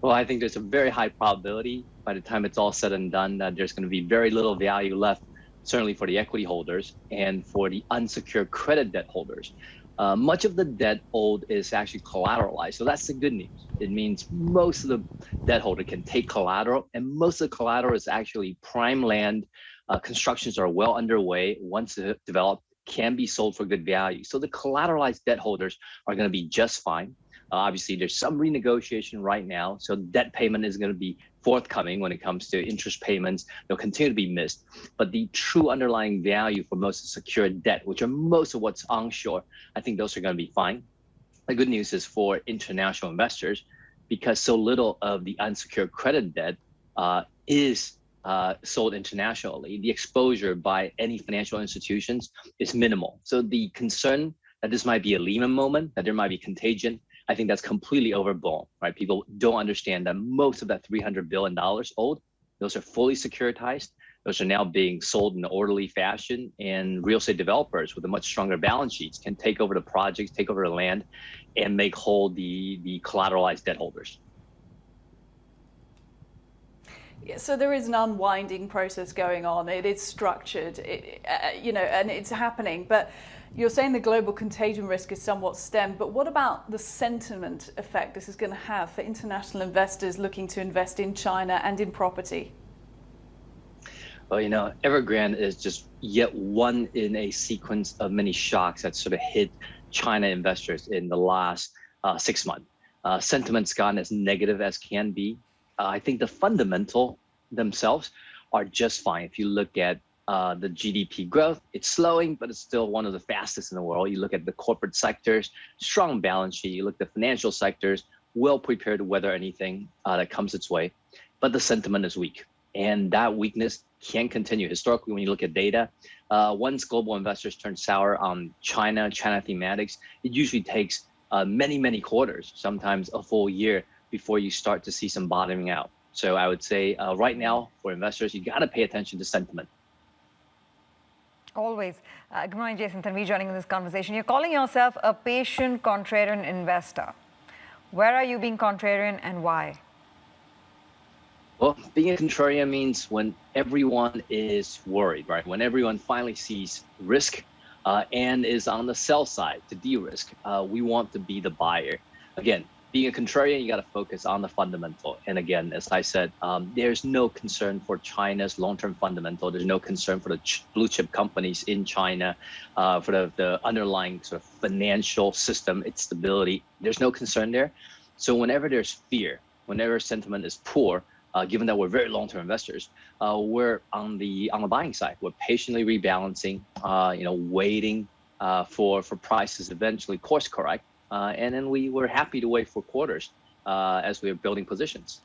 Well, I think there's a very high probability by the time it's all said and done that there's going to be very little value left, certainly for the equity holders and for the unsecured credit debt holders. Much of the debt owed is actually collateralized. So that's the good news. It means most of the debt holder can take collateral, and most of the collateral is actually prime land. Constructions are well underway. Once developed, can be sold for good value. So the collateralized debt holders are going to be just fine. Obviously, there's some renegotiation right now, so debt payment is going to be forthcoming when it comes to interest payments. They'll continue to be missed, but the true underlying value for most of the secured debt, which are most of what's onshore, I think those are going to be fine. The good news is for international investors, because so little of the unsecured credit debt is sold internationally, the exposure by any financial institutions is minimal. So the concern that this might be a Lehman moment, that there might be contagion, I think that's completely overblown, right? People don't understand that most of that $300 billion owed, those are fully securitized. Those are now being sold in an orderly fashion, and real estate developers with a much stronger balance sheets can take over the projects, take over the land, and make whole the collateralized debt holders. Yeah, so there is an unwinding process going on. It is structured, and it's happening. But you're saying the global contagion risk is somewhat stemmed, but what about the sentiment effect this is going to have for international investors looking to invest in China and in property? Well, Evergrande is just yet one in a sequence of many shocks that sort of hit China investors in the last 6 months. Sentiment's gone as negative as can be. I think the fundamental themselves are just fine. If you look at the GDP growth, it's slowing, but it's still one of the fastest in the world. You look at the corporate sectors, strong balance sheet. You look at the financial sectors, well prepared to weather anything that comes its way. But the sentiment is weak, and that weakness can continue. Historically, when you look at data, once global investors turn sour on China thematics, it usually takes many quarters, sometimes a full year, before you start to see some bottoming out. So I would say right now for investors, you got to pay attention to sentiment. Always. Good morning, Jason Tanvi, joining in this conversation. You're calling yourself a patient contrarian investor. Where are you being contrarian and why? Well, being a contrarian means when everyone is worried, right? When everyone finally sees risk and is on the sell side to de-risk, we want to be the buyer. Again, being a contrarian, you got to focus on the fundamental. And again, as I said, there's no concern for China's long-term fundamental. There's no concern for the blue chip companies in China, for the underlying sort of financial system, its stability. There's no concern there. So whenever there's fear, whenever sentiment is poor, given that we're very long-term investors, we're on the buying side. We're patiently rebalancing, waiting for prices eventually course correct. And then we were happy to wait for quarters as we were building positions.